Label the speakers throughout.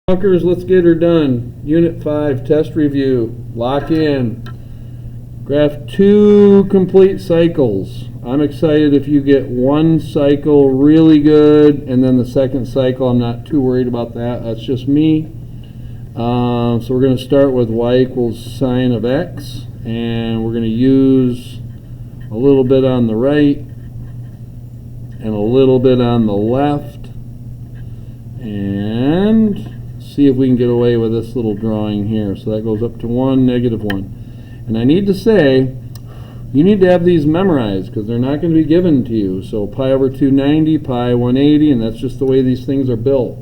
Speaker 1: Bunkers, let's get her done. Unit 5, test review. Lock in. Graph 2 complete cycles. I'm excited if you get one cycle really good, and then the second cycle, I'm not too worried about that. That's just me. So we're going to start with y equals sine of x, and we're going to use a little bit on the right and a little bit on the left, and see if we can get away with this little drawing here. So that goes up to 1, negative 1. And I need to say, you need to have these memorized because they're not going to be given to you. So pi over 290, pi 180, and that's just the way these things are built.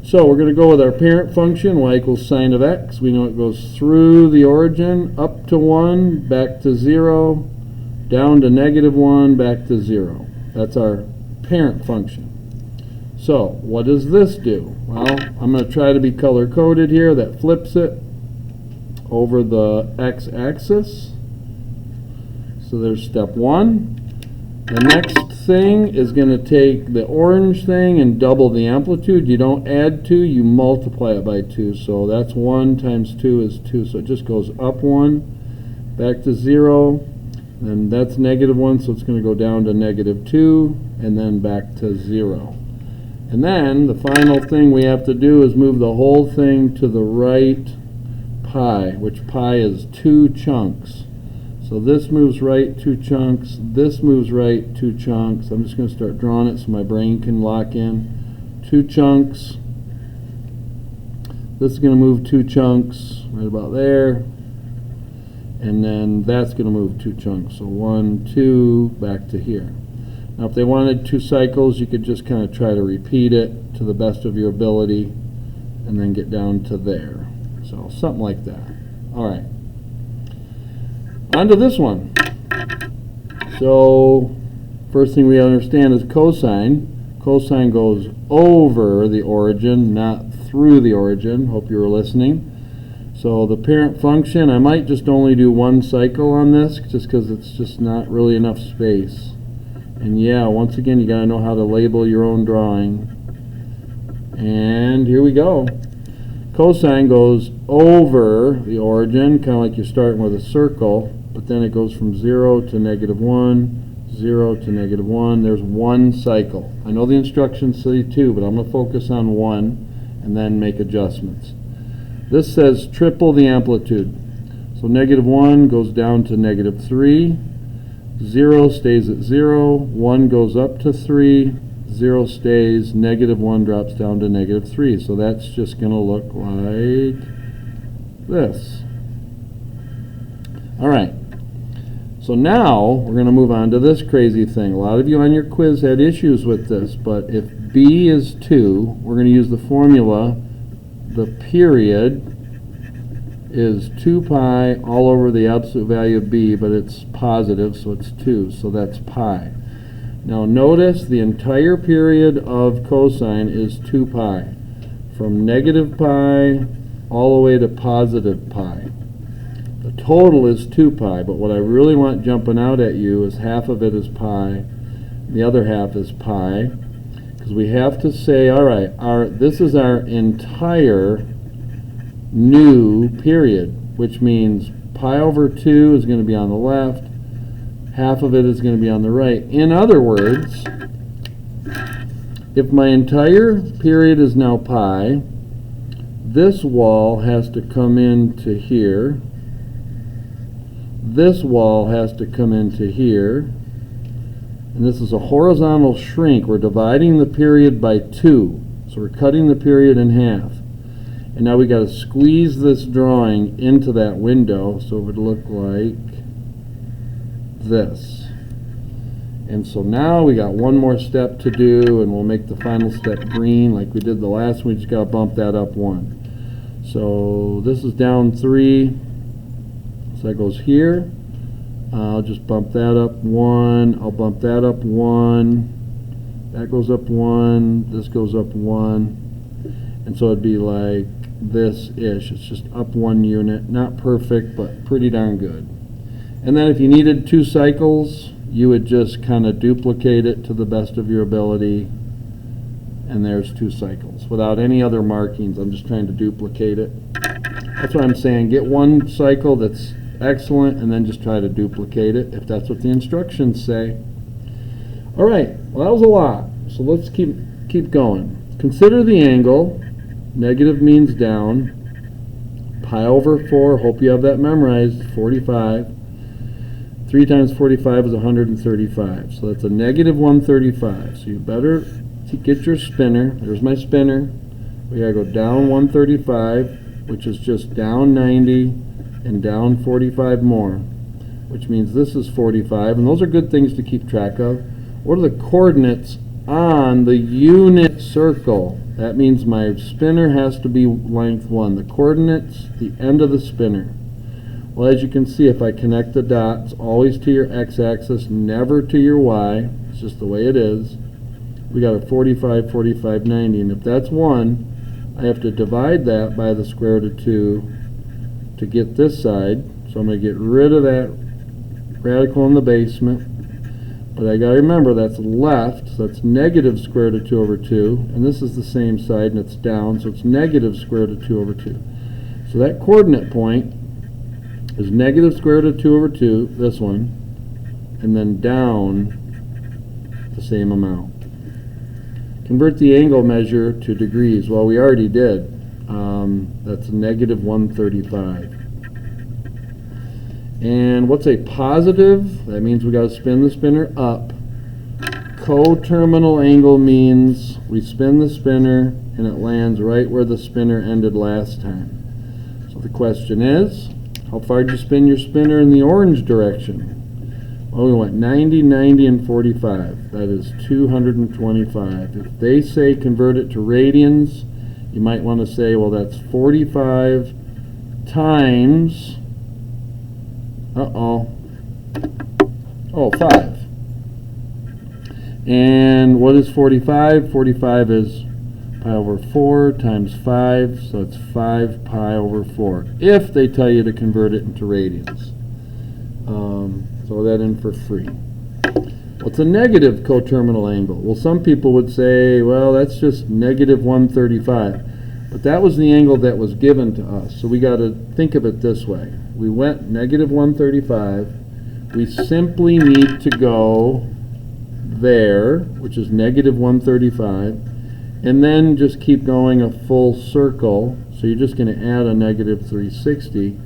Speaker 1: So we're going to go with our parent function, y equals sine of x. We know it goes through the origin, up to 1, back to 0, down to negative 1, back to 0. That's our parent function. So what does this do? Well, I'm going to try to be color-coded here. That flips it over the x-axis. So there's step 1. The next thing is going to take the orange thing and double the amplitude. You don't add 2, you multiply it by 2. So that's 1 times 2 is 2. So it just goes up 1, back to 0. And that's negative 1, so it's going to go down to negative 2, and then back to 0. And then the final thing we have to do is move the whole thing to the right pi, which pi is 2 chunks. So this moves right 2 chunks, this moves right 2 chunks. I'm just going to start drawing it so my brain can lock in. 2 chunks. This is going to move 2 chunks right about there. And then that's going to move 2 chunks. So 1, 2, back to here. Now if they wanted 2 cycles, you could just kind of try to repeat it to the best of your ability and then get down to there. So something like that. All right. On to this one. So first thing we understand is cosine. Cosine goes over the origin, not through the origin. Hope you were listening. So the parent function, I might just only do 1 cycle on this just because it's just not really enough space. And yeah, once again, you got to know how to label your own drawing. And here we go. Cosine goes over the origin, kind of like you're starting with a circle, but then it goes from 0 to negative 1, 0 to negative 1. There's 1 cycle. I know the instructions say 2, but I'm going to focus on 1 and then make adjustments. This says triple the amplitude. So negative 1 goes down to negative 3. 0 stays at 0, 1 goes up to 3, 0 stays, negative 1 drops down to negative 3. So that's just going to look like this. All right. So now we're going to move on to this crazy thing. A lot of you on your quiz had issues with this, but if b is 2, we're going to use the formula. The period is 2 pi all over the absolute value of b, but it's positive, so it's 2, so that's pi. Now notice the entire period of cosine is 2 pi, from negative pi all the way to positive pi. The total is 2 pi, but what I really want jumping out at you is half of it is pi, the other half is pi, because we have to say, all right, this is our entire new period, which means pi over 2 is going to be on the left, half of it is going to be on the right. In other words, if my entire period is now pi, this wall has to come into here, this wall has to come into here, and this is a horizontal shrink. We're dividing the period by 2, so we're cutting the period in half. And now we got to squeeze this drawing into that window so it would look like this. And so now we got one more step to do, and we'll make the final step green like we did the last one. We just got to bump that up 1. So this is down 3. So that goes here. I'll just bump that up 1. I'll bump that up 1. That goes up 1. This goes up 1. And so it'd be like this-ish. It's just up 1 unit. Not perfect, but pretty darn good. And then if you needed 2 cycles, you would just kind of duplicate it to the best of your ability and there's 2 cycles without any other markings. I'm just trying to duplicate it. That's what I'm saying. Get one cycle that's excellent and then just try to duplicate it if that's what the instructions say. All right, well, that was a lot, so let's keep going. Consider the angle. Negative means down. Pi over 4, hope you have that memorized, 45. 3 times 45 is 135, so that's a negative 135. So you better get your spinner. There's my spinner. We gotta go down 135, which is just down 90 and down 45 more, which means this is 45, and those are good things to keep track of. What are the coordinates on the unit circle? That means my spinner has to be length 1. The coordinates, the end of the spinner. Well, as you can see, if I connect the dots, always to your x-axis, never to your y. It's just the way it is. We got a 45, 45, 90, and if that's 1, I have to divide that by the square root of 2 to get this side. So I'm going to get rid of that radical in the basement. But I got to remember that's left, so that's negative square root of 2 over 2. And this is the same side, and it's down, so it's negative square root of 2 over 2. So that coordinate point is negative square root of 2 over 2, this one, and then down the same amount. Convert the angle measure to degrees. Well, we already did. That's negative 135. And what's a positive? That means we got to spin the spinner up. Coterminal angle means we spin the spinner and it lands right where the spinner ended last time. So the question is, how far did you spin your spinner in the orange direction? Well, we went 90, 90, and 45. That is 225. If they say convert it to radians, you might want to say, well, that's 45 times, oh, 5. And what is 45? 45 is pi over 4 times 5, so it's 5 pi over 4, if they tell you to convert it into radians. Throw that in for free. What's a negative coterminal angle? Well, some people would say, well, that's just negative 135. But that was the angle that was given to us. So we got to think of it this way. We went negative 135. We simply need to go there, which is negative 135, and then just keep going a full circle. So you're just going to add a negative 360,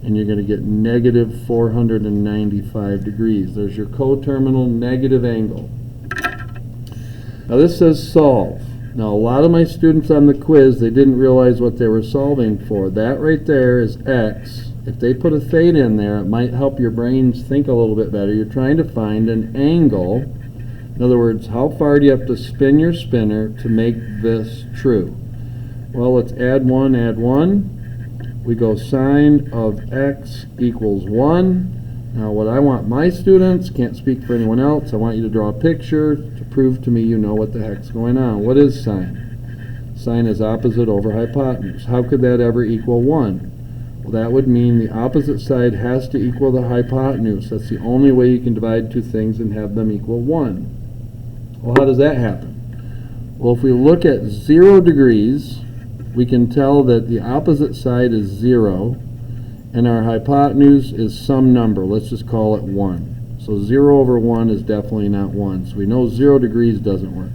Speaker 1: and you're going to get negative 495 degrees. There's your coterminal negative angle. Now this says solve. Now a lot of my students on the quiz, they didn't realize what they were solving for. That right there is x. If they put a theta in there, it might help your brains think a little bit better. You're trying to find an angle. In other words, how far do you have to spin your spinner to make this true? Well, let's add 1, add 1. We go sine of x equals 1. Now what I want my students, can't speak for anyone else, I want you to draw a picture to prove to me you know what the heck's going on. What is sine? Sine is opposite over hypotenuse. How could that ever equal 1? Well, that would mean the opposite side has to equal the hypotenuse. That's the only way you can divide two things and have them equal 1. Well, how does that happen? Well, if we look at 0 degrees, we can tell that the opposite side is 0, and our hypotenuse is some number. Let's just call it 1. So 0 over 1 is definitely not 1. So we know 0 degrees doesn't work.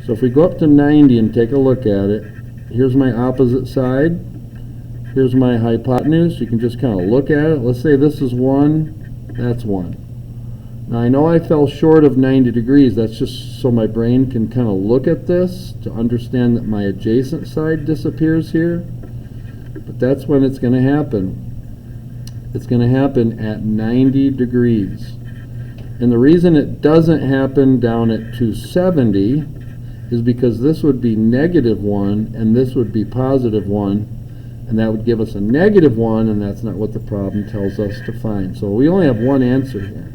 Speaker 1: So if we go up to 90 and take a look at it, here's my opposite side. Here's my hypotenuse. You can just kind of look at it. Let's say this is 1. That's 1. Now I know I fell short of 90 degrees. That's just so my brain can kind of look at this to understand that my adjacent side disappears here. But that's when it's going to happen. It's going to happen at 90 degrees. And the reason it doesn't happen down at 270 is because this would be negative 1 and this would be positive 1. And that would give us a negative 1, and that's not what the problem tells us to find. So we only have one answer here.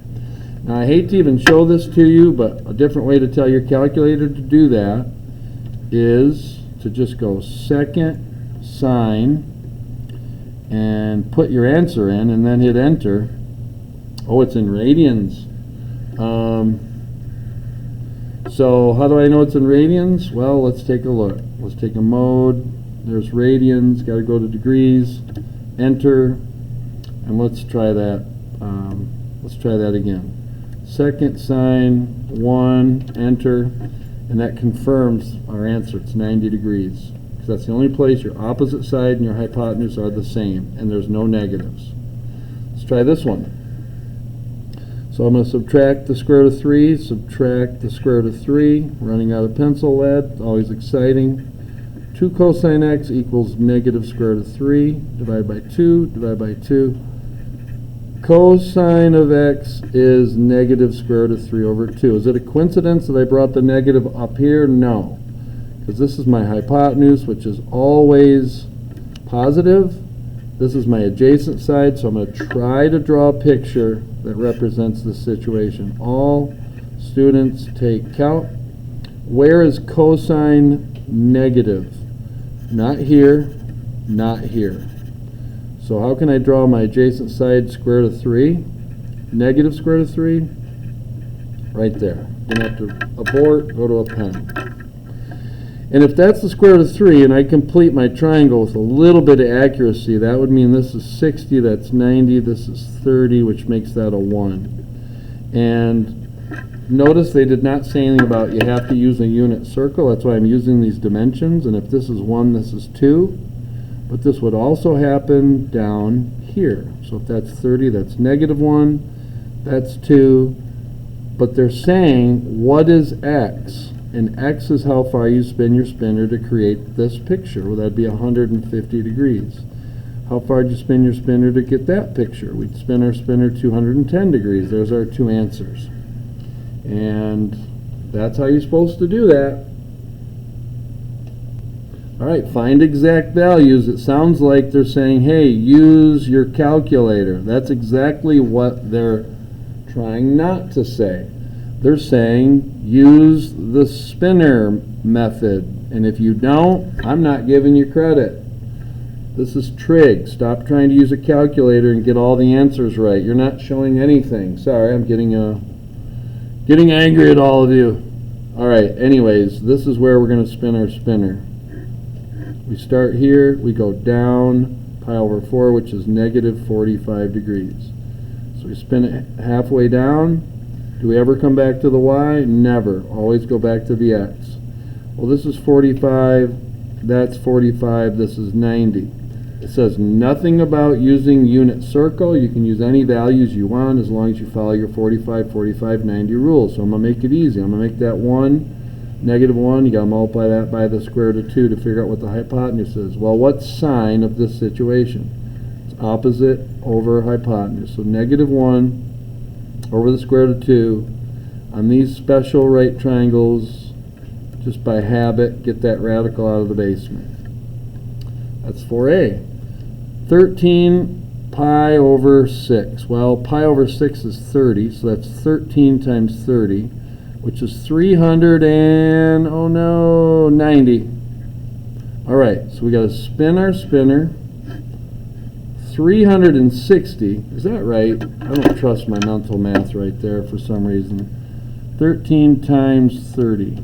Speaker 1: Now I hate to even show this to you, but a different way to tell your calculator to do that is to just go second sine and put your answer in and then hit enter. Oh, it's in radians. So how do I know it's in radians? Well, let's take a look. Let's take a mode. There's radians. Got to go to degrees. Enter. And let's try that. Let's try that again. Second sine 1. Enter. And that confirms our answer. It's 90 degrees. Because that's the only place your opposite side and your hypotenuse are the same. And there's no negatives. Let's try this one. So I'm going to subtract the square root of 3, subtract the square root of 3, running out of pencil lead, always exciting. 2 cosine x equals negative square root of 3, divide by 2, divide by 2. Cosine of x is negative square root of 3 over 2. Is it a coincidence that I brought the negative up here? No. Because this is my hypotenuse, which is always positive. This is my adjacent side, so I'm going to try to draw a picture that represents this situation. All students take Calc. Where is cosine negative? Not here, not here. So how can I draw my adjacent side square root of 3? Negative square root of 3? Right there. I'm going to have to abort, go to a pen. And if that's the square root of 3, and I complete my triangle with a little bit of accuracy, that would mean this is 60, that's 90, this is 30, which makes that a 1. And notice they did not say anything about you have to use a unit circle. That's why I'm using these dimensions. And if this is 1, this is 2. But this would also happen down here. So if that's 30, that's negative 1, that's 2. But they're saying, what is x? And x is how far you spin your spinner to create this picture. Well, that'd be 150 degrees. How far did you spin your spinner to get that picture? We'd spin our spinner 210 degrees. There's our two answers. And that's how you're supposed to do that. All right, find exact values. It sounds like they're saying, hey, use your calculator. That's exactly what they're trying not to say. They're saying use the spinner method, and if you don't, I'm not giving you credit. This is trig. Stop trying to use a calculator and get all the answers right. You're not showing anything. Sorry, I'm getting angry at all of you. All right, anyways, this is where we're going to spin our spinner. We start here, we go down pi over 4, which is negative 45 degrees. So we spin it halfway down. Do we ever come back to the y? Never. Always go back to the x. Well, this is 45, that's 45, this is 90. It says nothing about using unit circle. You can use any values you want as long as you follow your 45, 45, 90 rule. So I'm going to make it easy. I'm going to make that 1, negative 1. You got to multiply that by the square root of 2 to figure out what the hypotenuse is. Well, what's sine of this situation? It's opposite over hypotenuse. So negative 1 over the square root of 2. On these special right triangles, just by habit, get that radical out of the basement. That's 4a. 13 pi over 6. Well, pi over 6 is 30, so that's 13 times 30, which is 90. All right, so we got to spin our spinner. 360, is that right? I don't trust my mental math right there for some reason. 13 times 30.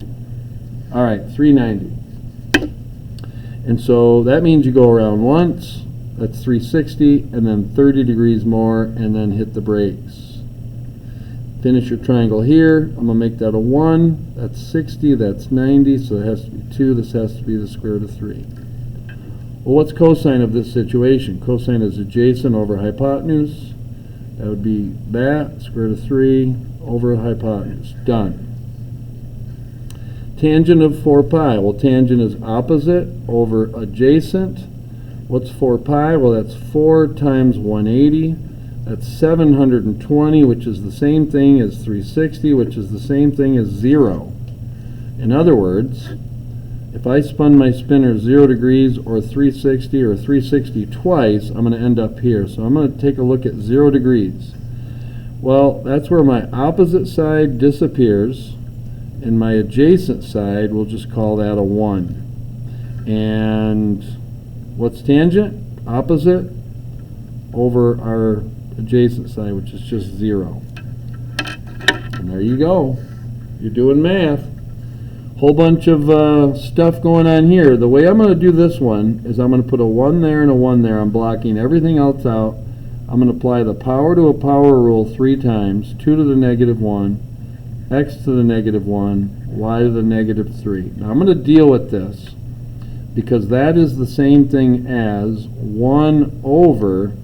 Speaker 1: All right, 390. And so that means you go around once, that's 360, and then 30 degrees more, and then hit the brakes. Finish your triangle here. I'm going to make that a 1. That's 60, that's 90, so it has to be 2. This has to be the square root of 3. Well, what's cosine of this situation? Cosine is adjacent over hypotenuse. That would be that, square root of 3 over hypotenuse. Done. Tangent of 4 pi. Well, tangent is opposite over adjacent. What's 4 pi? Well, that's 4 times 180. That's 720, which is the same thing as 360, which is the same thing as 0. In other words, if I spun my spinner 0 degrees or 360 or 360 twice, I'm going to end up here. So I'm going to take a look at 0 degrees. Well, that's where my opposite side disappears, and my adjacent side, we'll just call that a 1. And what's tangent? Opposite over our adjacent side, which is just 0. And there you go. You're doing math. Whole bunch of stuff going on here. The way I'm going to do this one is I'm going to put a 1 there and a 1 there. I'm blocking everything else out. I'm going to apply the power to a power rule 3 times. 2 to the negative 1, x to the negative 1, y to the negative 3. Now I'm going to deal with this because that is the same thing as 1 over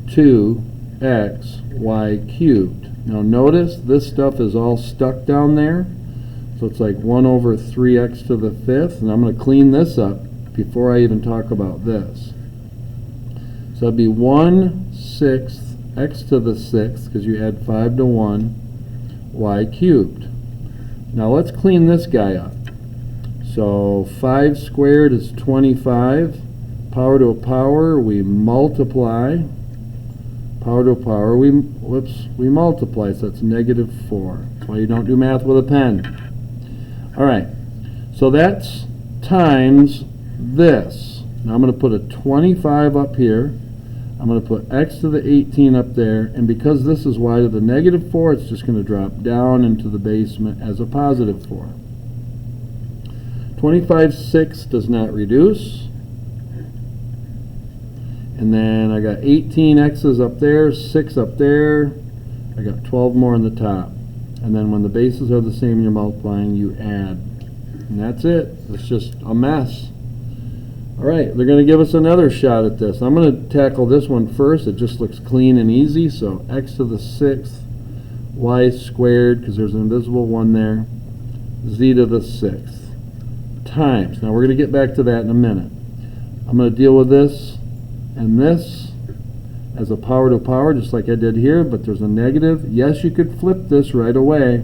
Speaker 1: 2xy cubed. Now notice this stuff is all stuck down there. So it's like 1 over 3x to the 5th, and I'm going to clean this up before I even talk about this. So it'd be 1/6 x to the 6th, because you add 5 to 1, y cubed. Now let's clean this guy up. So 5 squared is 25. Power to a power, we multiply. Power to a power, we multiply, so that's negative 4. That's why you don't do math with a pen. All right, so that's times this. Now I'm going to put a 25 up here. I'm going to put x to the 18 up there, and because this is y to the negative 4, it's just going to drop down into the basement as a positive 4. 25/6 does not reduce. And then I got 18 x's up there, 6 up there. I got 12 more on the top. And then when the bases are the same and you're multiplying, you add. And that's it. It's just a mess. All right, they're going to give us another shot at this. I'm going to tackle this one first. It just looks clean and easy. So x to the 6th, y squared, because there's an invisible 1 there, z to the 6th, times. Now we're going to get back to that in a minute. I'm going to deal with this and this as a power to power, just like I did here, but there's a negative. Yes, you could flip this right away,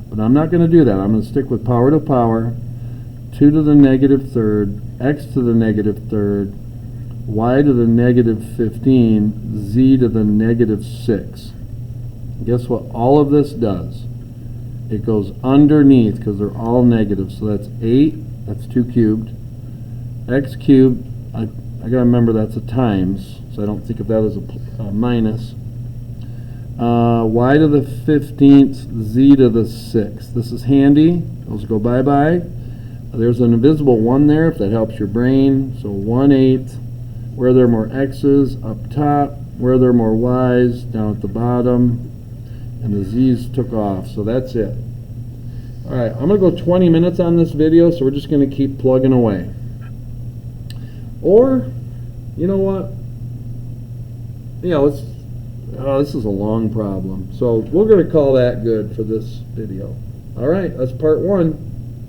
Speaker 1: but I'm not going to do that. I'm going to stick with power to power, 2 to the negative 3rd, x to the negative 3rd, y to the negative 15, z to the negative 6. Guess what all of this does? It goes underneath because they're all negative. So that's 8, that's 2 cubed, x cubed, I got to remember that's a times, so I don't think of that as a minus. Y to the 15th, z to the 6th. This is handy. Those go bye-bye. There's an invisible 1 there, if that helps your brain. So 1/8. Where there are more x's, up top. Where there are more y's, down at the bottom. And the z's took off, so that's it. All right, I'm going to go 20 minutes on this video, so we're just going to keep plugging away. Or, you know what? Yeah, let's. This is a long problem, so we're going to call that good for this video. All right, that's part 1.